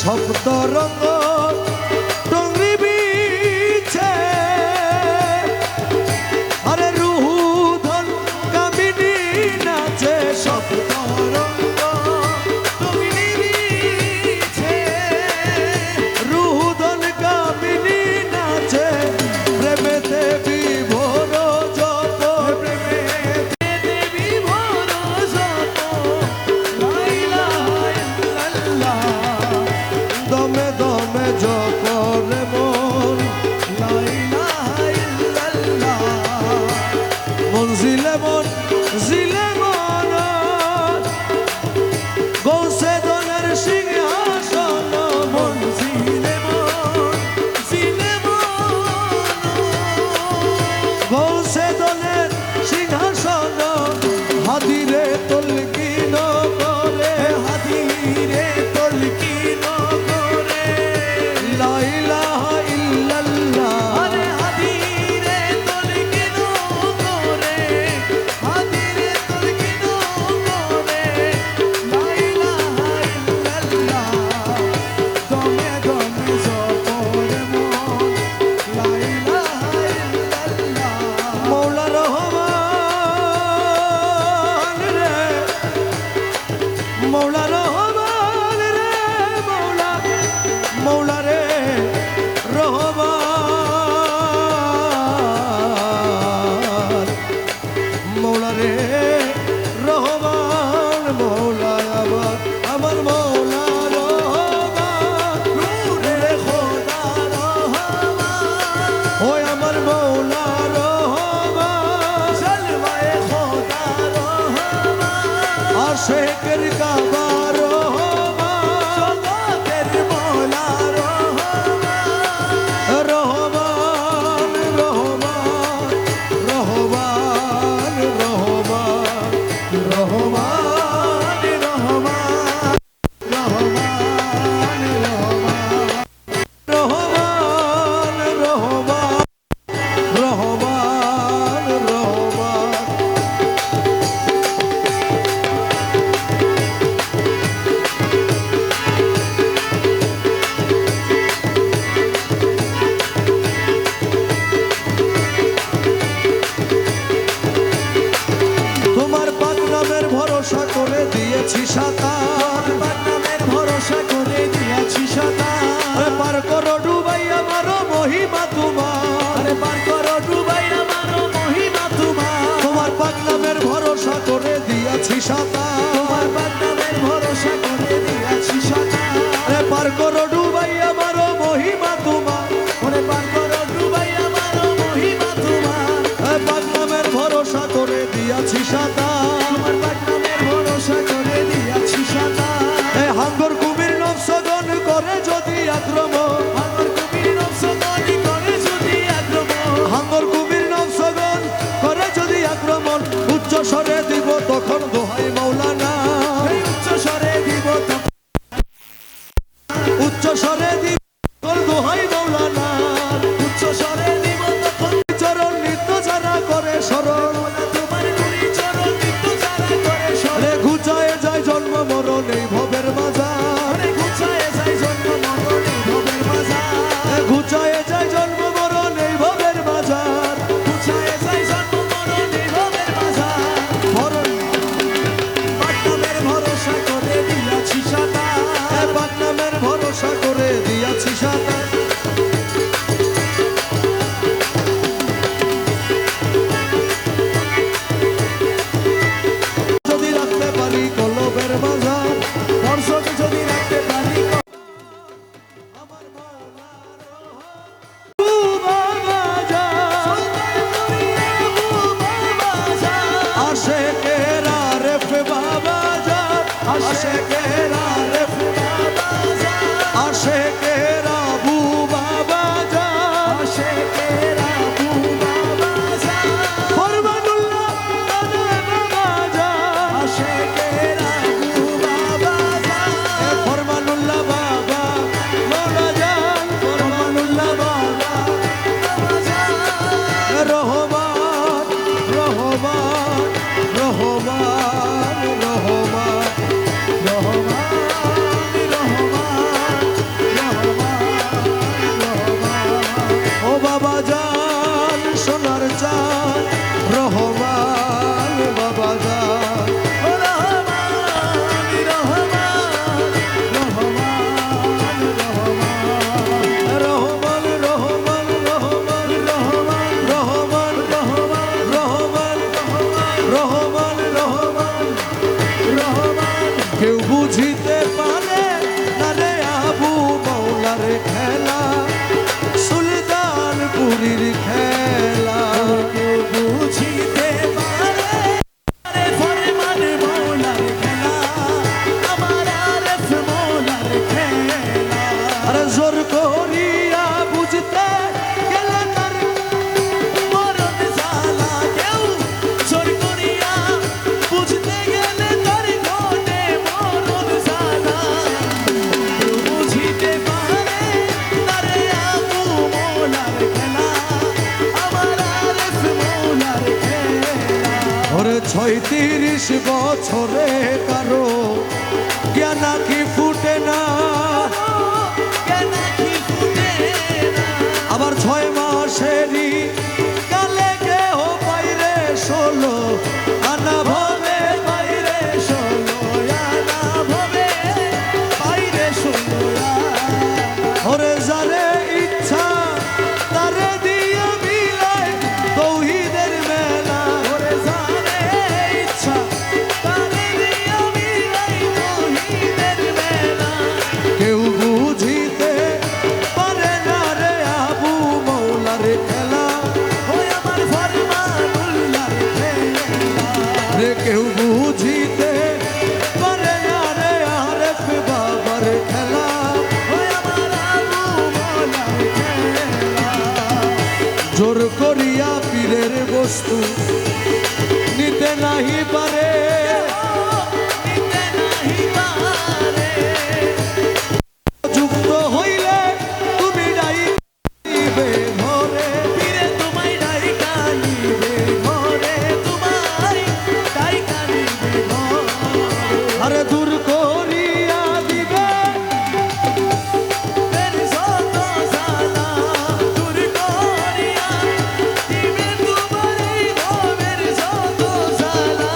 সপ্তরঙ্গ টঙ্গি বিছে আরে রুহুধন কামিনী নাচে সপ্তরঙ্গ টঙ্গি বিছে রুহুধন কামিনী নাচে প্রেমেতে বিভোর যত প্রেমেতে বিভোর যত লা ইলাহা ইল্লাল্লাহ দমে দমে জপরে মন লা ইলাহা ইল্লাল্লাহ মনজিলে মন জিলে মন গৌসে দনের সিংহাসন মনজিলে মন জিলে মন গৌসে দনের সিংহাসন হাদিরে তলকিন করে হাদিরে তলকিন করে লা ইলাহা ইল্লাল্লাহ আরে হাদিরে তলকিন করে হাদিরে তলকিন করে লা ইলাহা ইল্লাল্লাহ দমে দমে জপরে মন লা ইলাহা ইল্লাল্লাহ মওলা রহমান রে মওলা রহমান রে মওলা মওলা রে রহমান মওলা রে রহমান মওলা আমার মওলা রহমান নূরে খোদা রহমান ওই আমার মওলা রহমান জলওয়ায়ে খোদা রহমান আশিকের কাবা রহমান জগতের মওলা রহমান রহমান রহমান রহমান রহমান রহমান রহমান রহমান রহমান রহমান রহমান রহমান তোমার পাক নামের ভরসা করে দিয়েছি সাঁতার পাক নামের ভরসা করে দিয়েছি সাঁতার পার করো ডুবাই আমারও মহিমা তোমার পার করো ডুবাই আমারও মহিমা তোমার তোমার পাক নামের ভরসা করে দিয়েছি সাঁতার তোমার পাক নামের ভরসা করে দিয়েছি সাঁতার পার করো ডুবাই আমারও মহিমা তোমার পার করো ডুবাই আমারও মহিমা তোমার পাক নামের ভরসা করে দিয়েছি সাঁতার আমার পাক নামের ভরসা করে দিয়েছি সাঁতার হাঙ্গর কুমির নফসগণ করে যদি আক্রমণ হাঙ্গর কুমির নফসগণ করে যদি আক্রমণ হাঙ্গর কুমির নফসগণ করে যদি আক্রমণ উচ্চ স্বরে দিব তখন দোহাই মাওলানা উচ্চ স্বরে দিব উচ্চ স্বরে দিব তখন দোহাই মাওলানা উচ্চ স্বরে দিব তখন চরণ নিত্য যারা করে স্মরণ তোমার গুরি চরণ নিত্য যারা করে স্মরণ ঘুচায় যায় জন্ম মরণ এই ভবের মাঝার ঘুচায় যায় জন্ম মরণ এই ভবের মাঝার ঘুচায় যায় জন্ম মরণ এই ভবের মাঝার ঘুচায় যায় জন্ম মরণ এই ভবের মাঝার 36 বছরে কারো জ্ঞান কি ফুটে না, আবার 6 মাসেরই কালে কেহ পাইরে 16 আনা ভাবে পাইরে 16 আনা ভাবে পাইরে 16 ওরে যারে ইচ্ছা তারে দিয়া মিলাই তৌহিদের মেলা, ওরে যারে ইচ্ছা তারে দিয়া মিলাই তৌহিদের মেলা। কেউ বুঝিতে পারে না রে আবু মৌলার খেলা, ওই আমার ফরমানুল্লাহর খেলা রে। কেউ বুঝিতে পারে না রে আরেফ বাবার খেলা, ওই আমার আবু মৌলার খেলা। জোর করিয়া পীরের বস্তু নিতে নাহি পারে, নিতে নাহি পারে। যুক্ত হইলে তুমি ডাইবে ঘরে, পীরে তোমায় ডাইকা নিবে ঘরে, তোমায় ডাইকা নিবে ঘরে। আরে দূর করিয়া দিবে বের যত জ্বালা, দূর করিয়া দিবে তোমারই ভবের যত জ্বালা।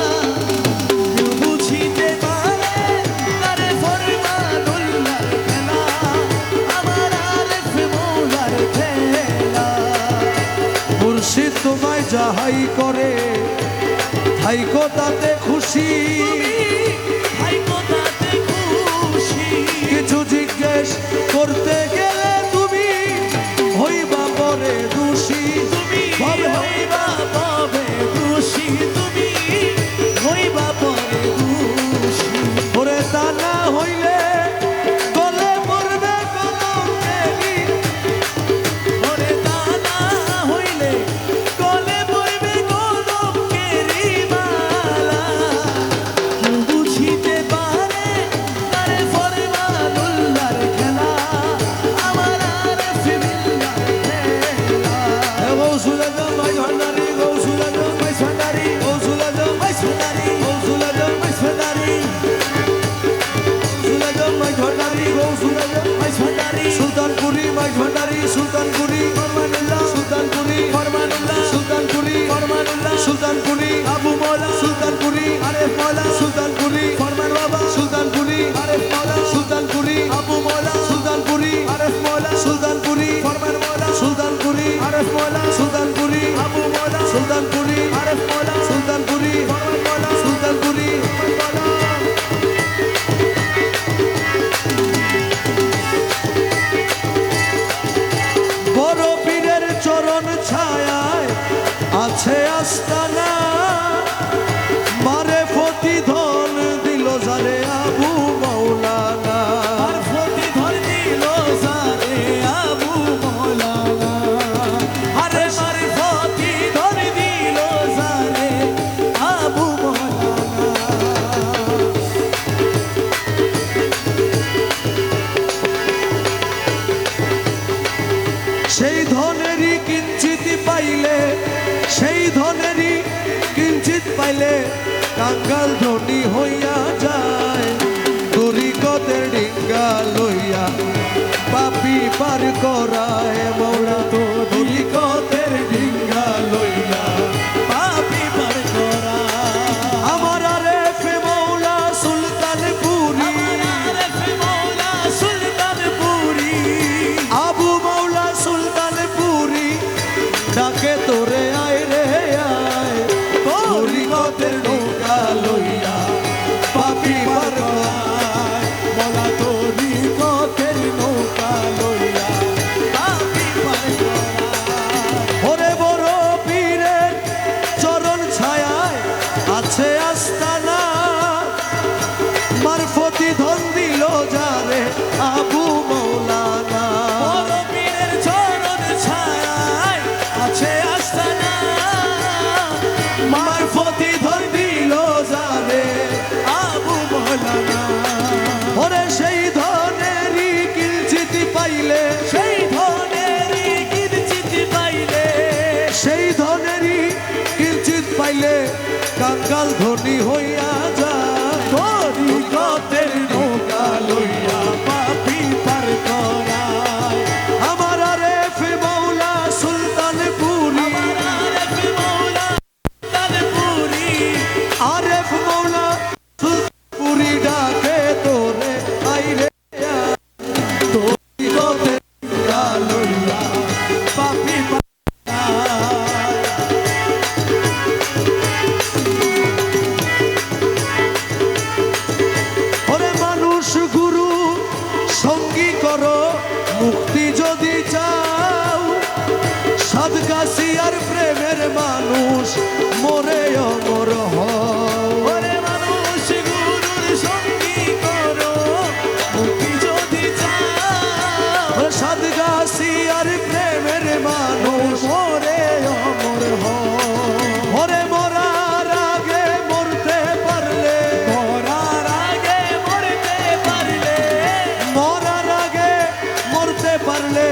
কেউ বুঝিতে পারে তারে ফরমানুল্লাহর খেলা, আমার আলেফ মৌলার খেলা। মুর্শিদ তোমায় যাহাই করে থাইকো তাতে খুশি, থাইকো তাতে খুশি। কিছু জিজ্ঞেস করতে গেলে তুমি হইবা পরে দোষী, তুমি হইবা পরে দোষী, তুমি হইবা পরে দোষী। ওরে তা না হইলে গলে পড়বে কলঙ্কেরি, ওরে তা না হইলে গলে পড়বে কলঙ্কেরি মালা। কেউ বুঝিতে পারে তারে ফরমানুল্লাহর খেলা, আমার আরেফ বিল্লাহর খেলা। গৌসুল আজম ভাই ভান্ডারী, গৌসুল আজম ভাই ভান্ডারী, গৌসুল আজম ভাই ভান্ডারী, গৌসুল আজম ভাই ভান্ডারী, গৌসুল আজম ভাই ভান্ডারী, গৌসুল আজম ভাই ভান্ডারী। সুলতানপুরি ভাই ভান্ডারী, সুলতানপুরি ফরমানুল্লাহ, সুলতানপুরি ফরমানুল্লাহ, সুলতানপুরি ফরমানুল্লাহ, সুলতানপুরি আবু মৌলা, সুলতানপুরি আরেফ মৌলা, সুলতানপুরি ফরমান বাবা, সুলতানপুরি আরেফ মৌলা, সুলতানপুরি আবু মৌলা, সুলতানপুরি আরেফ মৌলা, সুলতানপুরি ফরমান মৌলা, সুলতানপুরি আরেফ মৌলা, সুলতানপুরি আবু মৌলা, সুলতানপুরি আরেফ মৌলা, সুলতানপুরি ফরমান মৌলা, সুলতানপুরি ফরমান মৌলা। বড় পীরের চরণ ছায়ায় আছে আস্তানা, মারে ফতি ধন দিল যারে আবু মৌলানা, মার ফতি ধন দিল যারে আবু মৌলানা। আরে মার ফতি ধন দিল যারে আবু মৌলানা। সেই ধনেরই কিঞ্চিত পাইলে, সেই ধনেরই কিঞ্চিত পাইলে কাঙ্গাল ধনী হইয়া যায়। তরিকতের ডিঙ্গা লইয়া পাপি পার করায় মৌলা, তো তরিকতের ডিঙ্গা লইয়া পাপি পার করায়। আমার আরেফ মৌলা সুলতানপুরি, আমার আরেফ মৌলা সুলতানপুরি, আবু মৌলা সুলতানপুরি ডাকে তোরে আয় রে আয়। তরিকতের নৌকা লইয়া পাপি পার করায় মৌলা, তরিকতের নৌকা লইয়া পাপি পার করায়। ওরে বড় পীরের চরণ ছায়ায় আছে আস্তানা, মারফতি ধন দিল যারে আবু মৌলানা। বড় পীরের চরণ ছায়ায় আছে আস্তানা, মারফতি ধন দিল যারে আবু মৌলানা। ওরে সেই ধনেরই কিঞ্চিত পাইলে, সেই ধনেরই কিঞ্চিত পাইলে, সেই ধনেরই কিঞ্চিত পাইলে কাঙ্গাল চিরকাল ধনী হইয়া যায় তরিকতের নৌকা লইয়া পাপি পার করায় আমার আরেফ মাওলা সুলতানপুরি আরেফ মাওলা সুলতানপুরি ডাকে তোরে আইরে তরিকতের নৌকা লইয়া পাপি পার মুক্তি যদি চাও সাদগাছি আর প্রেমের মানুষ মরে অমর হরে মানুষ গুরুর সঙ্গী করো মুক্তি যদি চাও সাদগাছি আর প্রেমের মানুষ মরে অমর হরে মরার আগে মরতে পারলে মরার আগে মরতে পারলে মরার আগে মরতে পারলে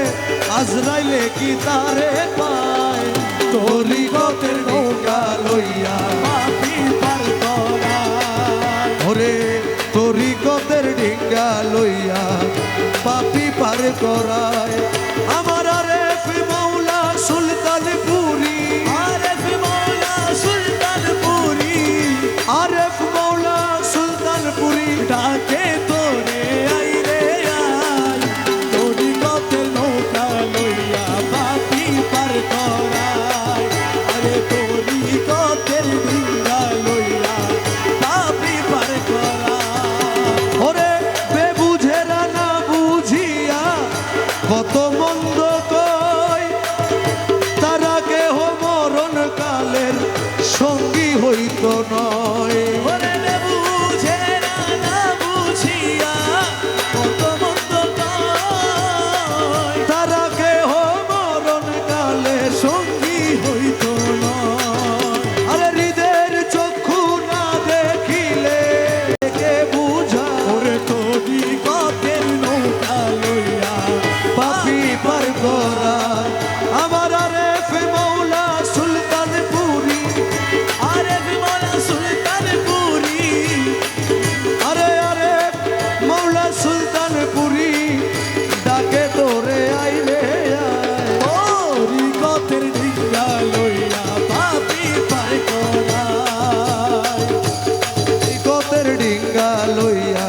আজরাইলে কি তারে পায় তরিকতের নৌকা লইয়া পাপি পার করায় ওরে তরিকতের ডিঙ্গা লইয়া পাপি পার করায় আমার আরেফ মাওলা সুলতানপুরি আরেফ মাওলা সুলতানপুরি আরেফ মাওলা সুলতানপুরি ডাকে তোরে আইরে আয় তরিকতের নৌকা লইয়া পাপি পার করায় আরে তরিকতের ডিঙ্গা লইয়া পাপি পার করায় ওরে বেবুঝেরা না বুঝিয়া কত মন্দ কয় তারা কেহ মরণ কালের সঙ্গী হইত নয় ওরে বেবুঝেরা না বুঝিয়া কত মন্দ কয় তারা কেহ মরণ কালের সঙ্গী হইত নয় আরে হৃদের চক্ষু না দেখিলে কে বুঝা ওরে তরিকতের নৌকা লইয়া পাপি পার করায় আমার আরেফ মাওলা সুলতানপুরি আরেফ মাওলা সুলতানপুরি আরে আরেফ মাওলা সুলতানপুরি ডাকে তোরে আইলে তরিকতের ডিঙ্গা লইয়া পাপি পার করায় তরিকতের ডিঙ্গা লইয়া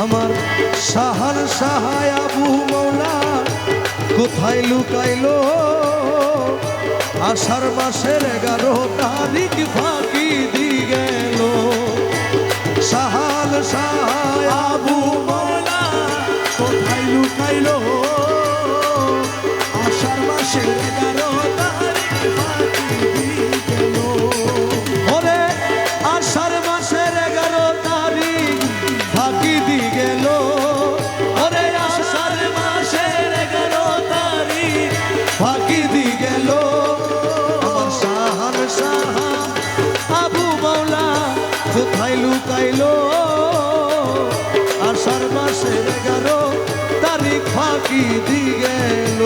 আমার সাহার সাহায় আবু মাওলা কোথায় লুকাইলো আষাঢ় মাসের 11 তারিখ ফাঁকি দি গেল সাহাল সাহায় আবু মাওলা কোথায় লুকাইলো আষাঢ় মাসের 11 তারিখ ফাঁকি দি গেল ওরে আষাঢ় মাসের 11 তারিখ ফাঁকি দি গেল ওরে আষাঢ় মাসের 11 তারিখ ফাঁকি দি গেল আমার সাহার সাহা আবু মাওলা কোথায় লুকাইলো আষাঢ় মাসের 11 তারিখ ফাঁকি দি গেল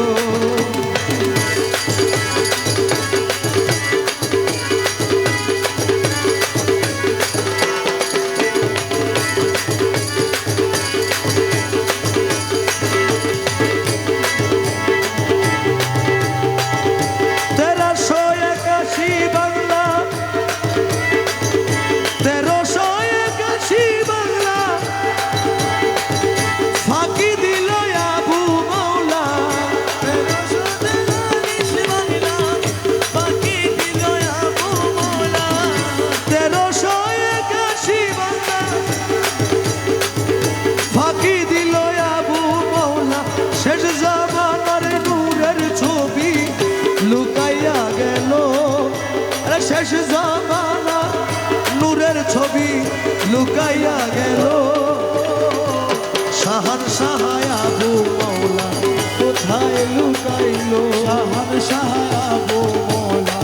শেষ জামানা নূরের ছবি লুকাইয়া গেল শাহান সাহায় আবু মাওলা কোথায় লুকাইলো শাহান সাহায় আবু মাওলা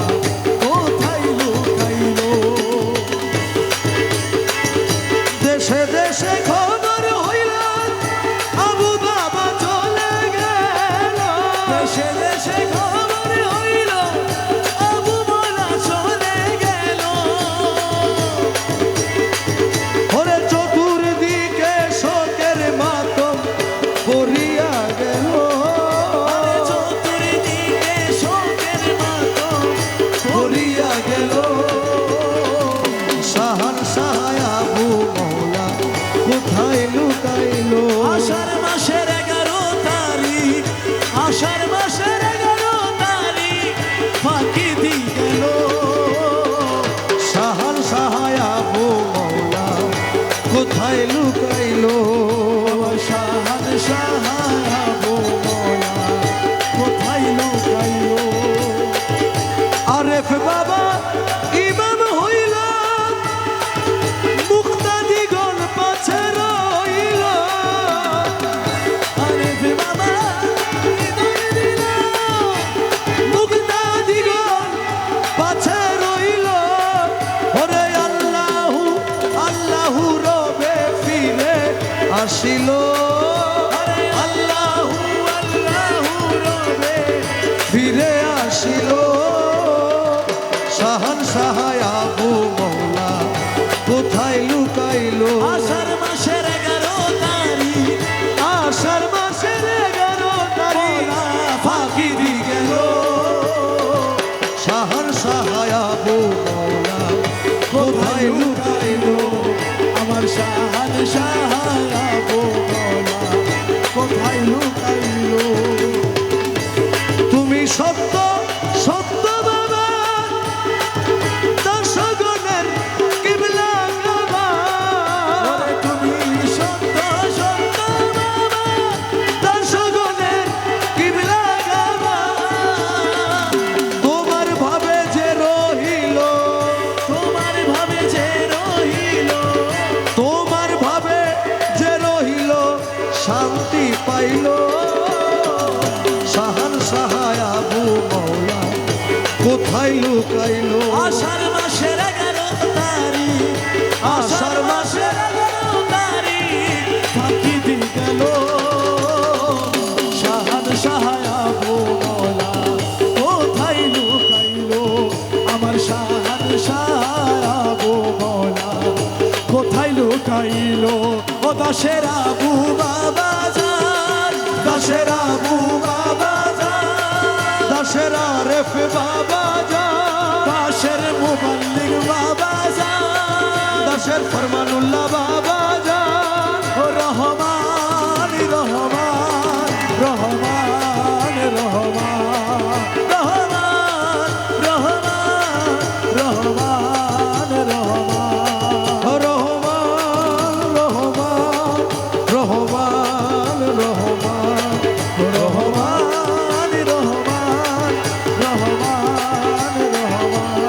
বাবা ইমাম হইল মুক্তাদিগণ পাছে রইল আরিফ বাবা হৃদয় দিল মুক্তাদিগণ পাছে রইল ওরে আল্লাহু আল্লাহু রবে ফিরে আসিল আল্লাহু আল্লাহু রবে ফিরে আসিল শাহান সাহায় আবু মওলা কোথায় লুকাইল আষাঢ় মাসের 11 তারিখ আষাঢ় মাসের 11 তারিখ ফাঁকি দি গেল শাহান সাহায় আবু মওলা কোথায় লুকাইল আমার শাহান আবু মওলা কোথায় লুকাইল তুমি সত্য সত্য বাবা দর্শগণের কিবলা কাবা ওরে তুমি সত্য সত্য বাবা দর্শগণের কিবলা কাবা তোমার ভাবে যে রহিল তোমার ভাবে যে রহিল তোমার ভাবে যে রহিল শান্তি পাইল শাহান সাহায় আবু মওলা কোথায় লুকাইল আষাঢ় মাসের 11 তারিখ আষাঢ় মাসের 11 তারিখ ফাঁকি দি গেল শাহান আবু মওলা কোথায় লুকাইল আমার শাহান আবু মওলা কোথায় লুকাইল ও দাসের আবু বাবা জান দাসের আবু বাবা জান দাসের আরেফ বাবা জান দাসের মুবাল্লিগ বাবা জান দাসের ফরমানুল্লাহ বাবা জান ও রহমান রহমান রহমান রহমান রহমান রহমান রহমান রহমান রহমান রহমান রহমান রহমান রহমান রহমান রহমান রহমান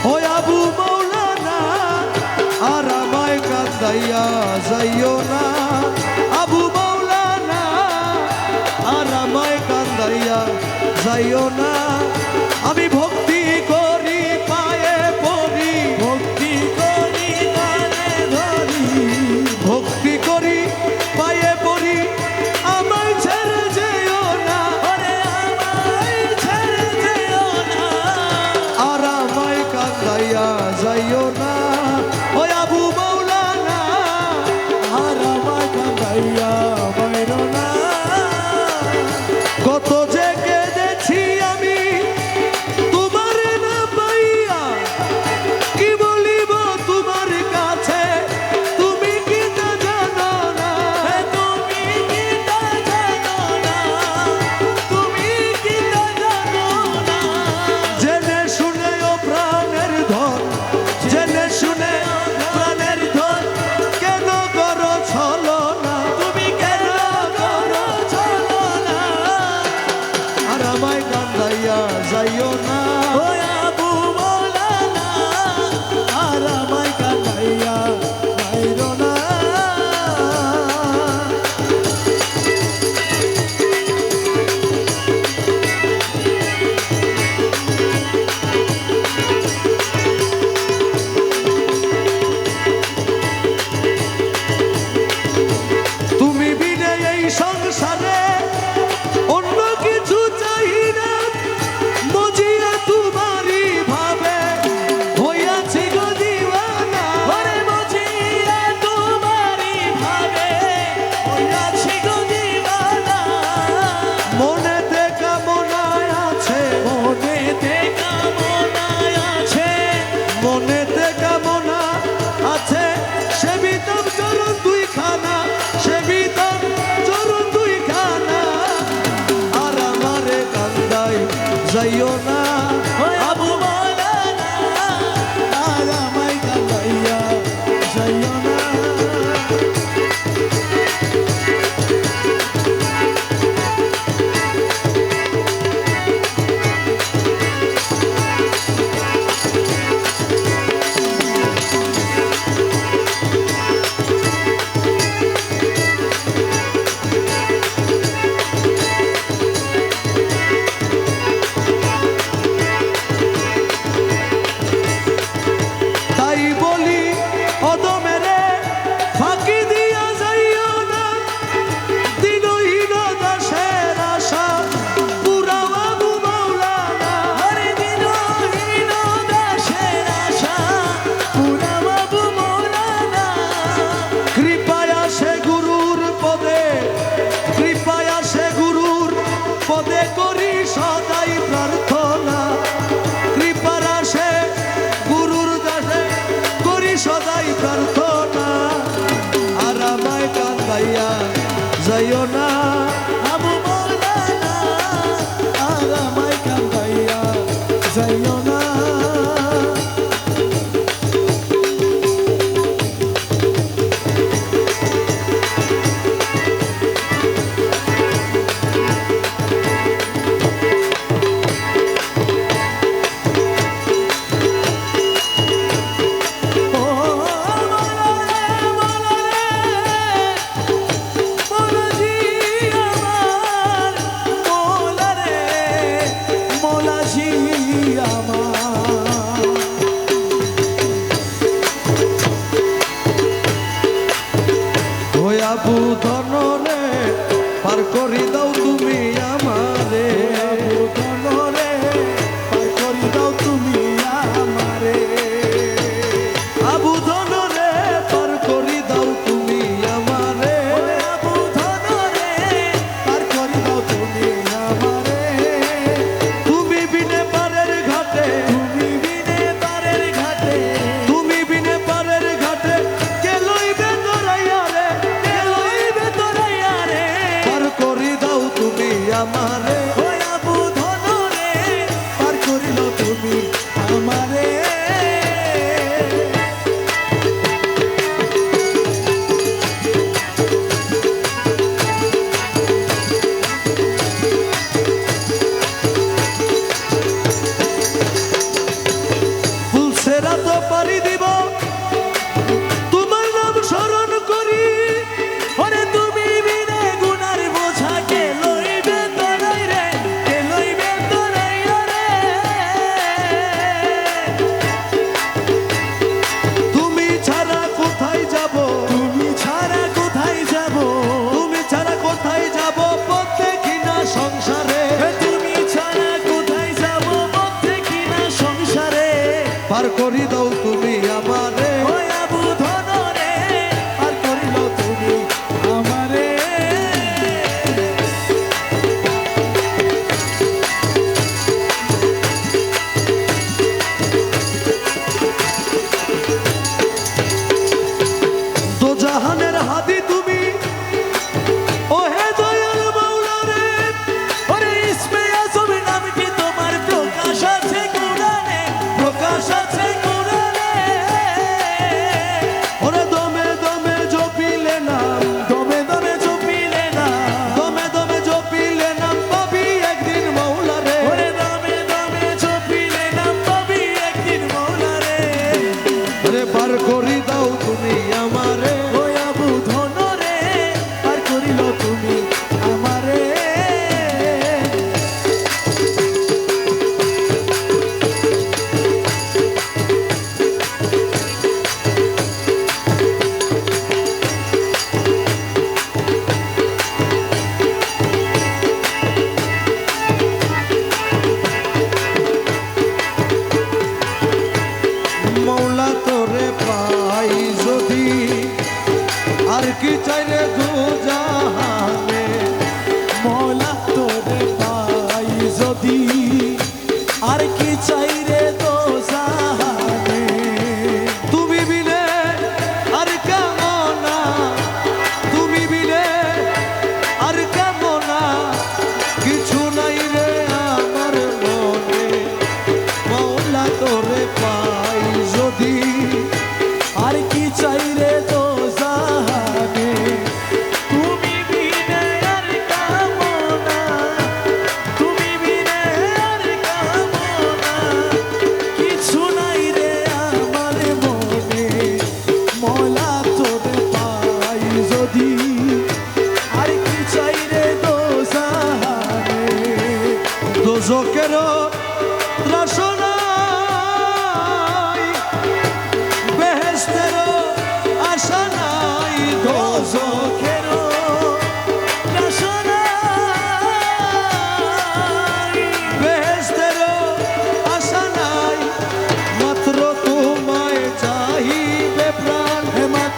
ও আবু মাওলানা আর আমায় কাঁদাইয়া যাইও না আবু মাওলানা আর আমায় কাঁদাইয়া যাইও না আমি ভক্তি করি পায়ে পড়ি ভক্তি করি কানে ধরি ভক্তি করি পায়ে পড়ি আমায় ছেড়ে যেও না ওরে আমায় ছেড়ে যেও না আর আমায় কাঁদাইয়া যাইও না ও আবু মাওলানা আর আমায় কাঁদাইয়া বাইরো না কত যে কেঁদেছি আমি তোমার না পাইয়া কি বলিব তোমার কাছে তুমি কি তা জানো না তুমি কি তা জানো না তুমি কি তা জানো না জেনে শুনে ও প্রাণের ধন জেনে শুনে প্রাণের ধন কেন করো ছলনা তুমি কেন করো চলো না আর আমায় কান্দাইয়া যাইও না ও আবু মাওলানা আর আমায় কাঁদাইয়া বাইরো না তুমি বিনে এই সংসারে অন্য কিছু চাই না মজিয়া তোমারই ভাবে হইয়াছি গো দিওয়ানা ওরে মজিয়া তোমারই ভাবে হইয়াছি গো দিওয়ানা মনেতে কামনায় আছে মনেতে কামনায় আছে মনেতে কামনা আছে সেবিতাম চরণ দুই খানা সেবিতাম চরণ দুই খানা আর আমারে কান্দাই যাইও না ও আবু মাওলানা আর আমায় কাঁদাইয়া যাইও না আবু ধন রে পার করি দাও তুমি আমারে আবু ধন রে পার করি দাও তুমি আমারে আবু ধন রে পার করি দাও তুমি আমারে আবু ধন রে পার করি দাও তুমি আমারে তুমি বিনে পারের ঘাটে তুমি বিনে পারের ঘাটে তুমি বিনে পারের ঘাটে কে লইবে তোরাইয়া রে কে লইবে তোরাইয়া রে পার করি দাও তুমি আমারে ও আবু ধন রে পার করিল তুমি আমারে ফুলসেরা তো পারি দিব তোমার নাম স্মরণ করি ওরে তুমি বিনে গুনার বোঝা কে লইবে তোরাই রে কে লইবে তোরাই রে তুমি ছাড়া কোথায় যাব তুমি ছাড়া কোথায় যাব তুমি ছাড়া কোথায় যাব পথ দেখি না সংসারে তুমি ছাড়া কোথায় যাব পথে কিনা সংসারে পার করি দাও তুমি আমারে ও আবু ধন রে পার করিল তুমি আমারে দো জাহানের হাদি তুমি ও হে দয়াল মাওলা রে ওরে ইসমে আজম নামটি তোমার প্রকাশ আছে কোরআনে প্রকাশ আছে কোরআনে ওরে দমে দমে জপিলে নাম দমে দমে জপিলে না দমে দমে জপিলে নাম পাবি একদিন মাওলা রে ওরে দমে দমে জপিলে নাম পাবি একদিন মৌলা রে ওরে পার করি দাও তুমি আমারে ও আবু ধন রে পার করিল তুমি আমারে মৌলা তোরে পাই যদি আর কি চাইলে দু জাহানে মৌলা তোরে পাই যদি আর কি চাই রে তো জাহানে তুমি বিনে আর কেমনা তুমি বিনে আর কেমনা কিছু নাই রে আমার মনে মৌলা তোরে পাই যদি আর কি চাই রে তো জাহানে তুমি বিনে আর কামনা তুমি বিনে আর কামনা কিছু নাই রে আমার মনে মৌলা তোরে পাই যদি আর কি চাই রে তো জাহানে দোজকেরও ত্রাসনা বেহেশতেরও আশা নাই দোজখেরও বাসনা বেহেশতেরও আশা নাই মাত্র তোমায় চাহিবে প্রাণ মাত্র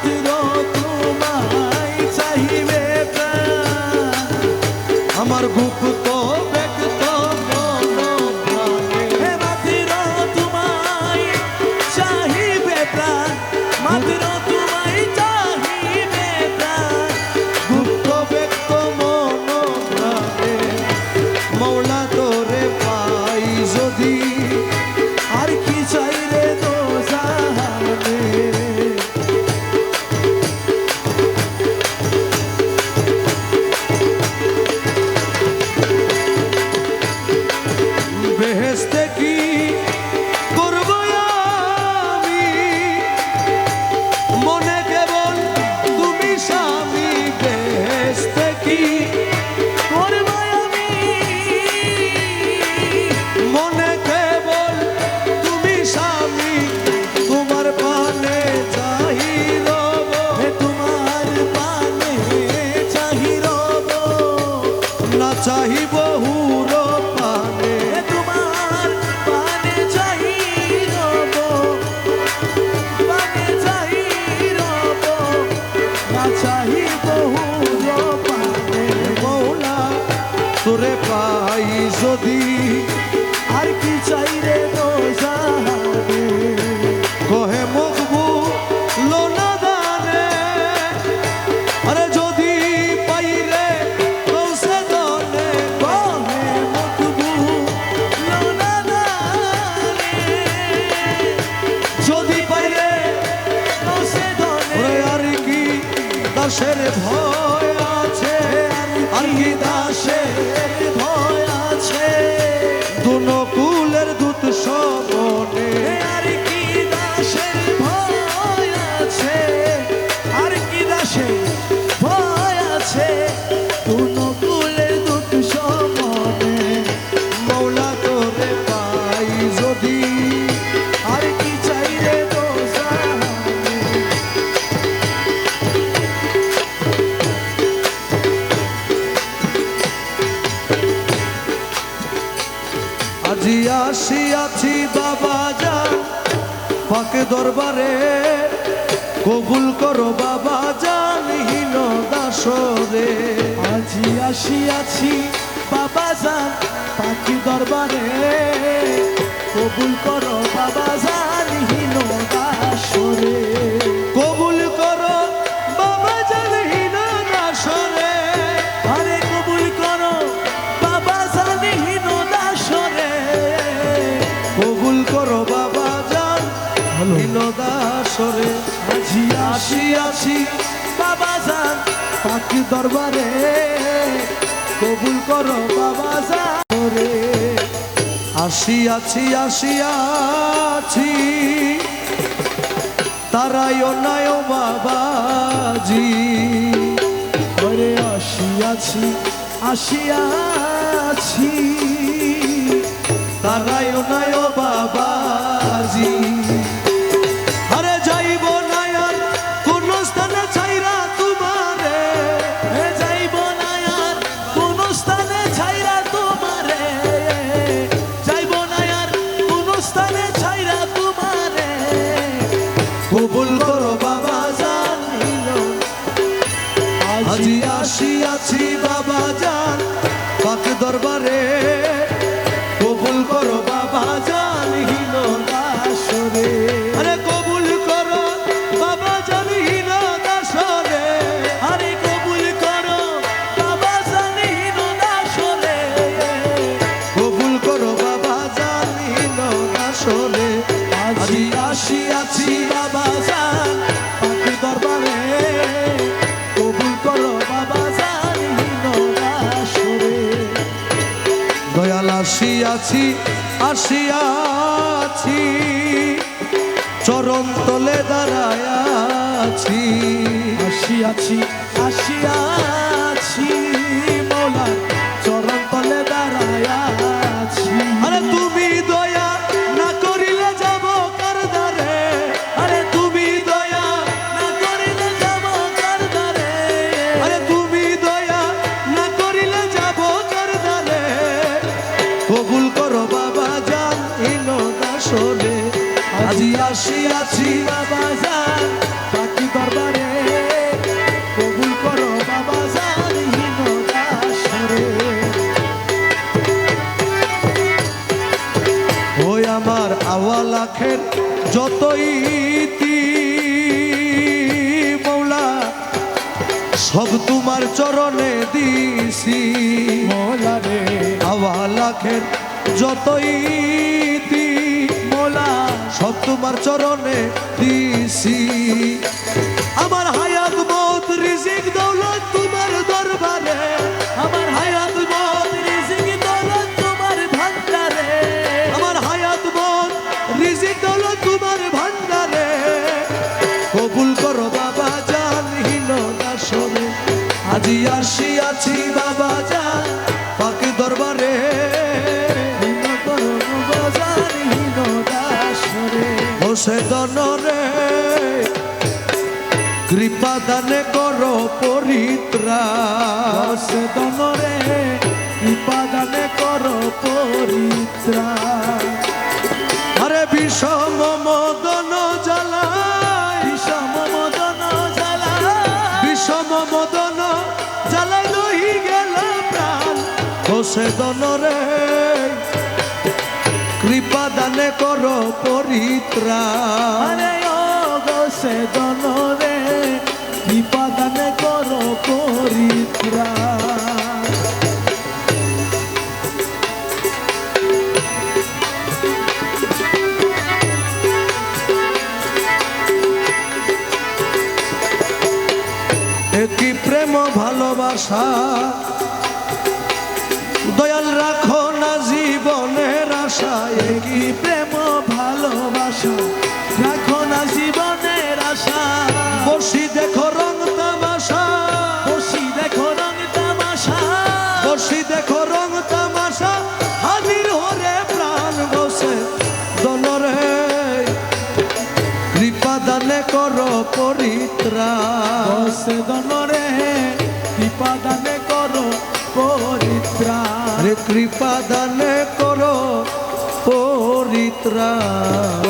যদি আর কি চাই রে দোজাহানে কহে মকবু লোনা দানে আরে যদি পাইরে কৌশে দনে কহে মকবু লোনা দানে যদি পাইরে কৌশে দনে ওরে আর কি দাসের ভয় আছে আর কি দাসের ভয় আছে দুনকুলের দূত সবনে আর কি দাসের ভয় আছে আর কি দাসের ভয় আছে দুনকুলের দুঃখ সমনে মৌলা তোরে পাই যদি আর কি চাই রে দোজাহানে আজি আসিয়াছি বাবা যান পাকে দরবারে কবুল করো বাবা জান হীন দাসরে আজি আসিয়াছি বাবা জান পাখি দরবারে কবুল করো বাবা জান হীন দাসরে কবুল করো বাবা জান হীন দাসরে আরে কবুল করো বাবা জান হীন দাসরে কবুল করো বাবা জান হীন দাসরে আজি আসিয়াছি বাবা জান পাখি দরবারে কবুল করো বাবা জান রে আসিয়াছি আসিয়াছি তারায় নায় বাবাজি ওরে আসিয়াছি আসিয়াছি তারায় নায় বাবাজি আরে যাইব না আর কোন স্থানে ছাইরা তোমারে এ যাইব না আর কোন স্থানে ছাইরা তোমারে যাইব না আর কোন স্থানে ছাইরা তোমারে কবুল করো বাবা জান আজি আসিয়াছি বাবা জান পাক দরবারে কবুল করো বাবা জান হীন দাসরে আরে কবুল করো বাবা জান হীন দাসরে আরে কবুল করো বাবা জানিন দাসরে কবুল করো বাবা জান হীন দাসরে আজি আসিয়াছি বাবা জান পাখি দরবারে কবুল করো বাবা জানিন দাসরে দয়াল আসিয়াছি আসিয়াছি চরণ তলে দাঁড়ায়াছি আসিয়াছি আসিয়াছি মৌলা চরণ তলে দাঁড়ায়াছি আরে তুমি দয়া না করিলে যাব কার দ্বারে আরে তুমি দয়া না করিলে যাব কার দ্বারে আরে তুমি দয়া না করিলে যাব কার দ্বারে কবুল করো বাবা জান হীন দাসরে আজি আসিয়াছি বাবা জান পাখি দরবারে কবুল করো বাবা জান হীন দাসরে ওই আমার আওয়ালাখের যতই ইতি মৌলা সব তোমার চরণে দিছি মৌলা রে আওয়ালাখের যতই ইতি মৌলা সব তোমার চরণে দিছি আমার হায়াত মত রিজিক দৌলত তোমার দরবারে আমার হায়াত মত রিজিক দৌলত তোমার ভান্ডারে আমার হায়াত মত রিজিক দৌলত তোমার ভান্ডারে কবুল করো বাবা জান হীন দাসরে আজি আসিয়াছি বাবা জান পাক দরবারে হীন করো বাবা জান হীন দাসরে বসে দনরে কৃপা দানে করো পরিত্রাণ সে দনরে কৃপা দানে করো পরিত্রাণ আরে বিষম মদন জ্বালায় বিষম মদন জ্বালা বিষম মদন জ্বালায় নহি গেল প্রাণ সে দনরে কৃপা দানে করো পরিত্রাণ আরে ও গো সে দনরে কৃপা দানে করো পরিত্রাণ। কি প্রেম ভালোবাসা দয়াল রাখো না জীবনের আশা কি প্রেম ভালোবাসা রাখো না জীবনের আশা। বসি দেখো রং তামাশা বসি দেখো রং তামাশা বসি দেখো রং তামাশা হাজির হরে প্রাণ বসে দনরে কৃপা দানে করো পরিত্রাণ সে দনরে কৃপা দানে করো পরিত্রাণ। রে কৃপা দানে করো পরিত্রাণ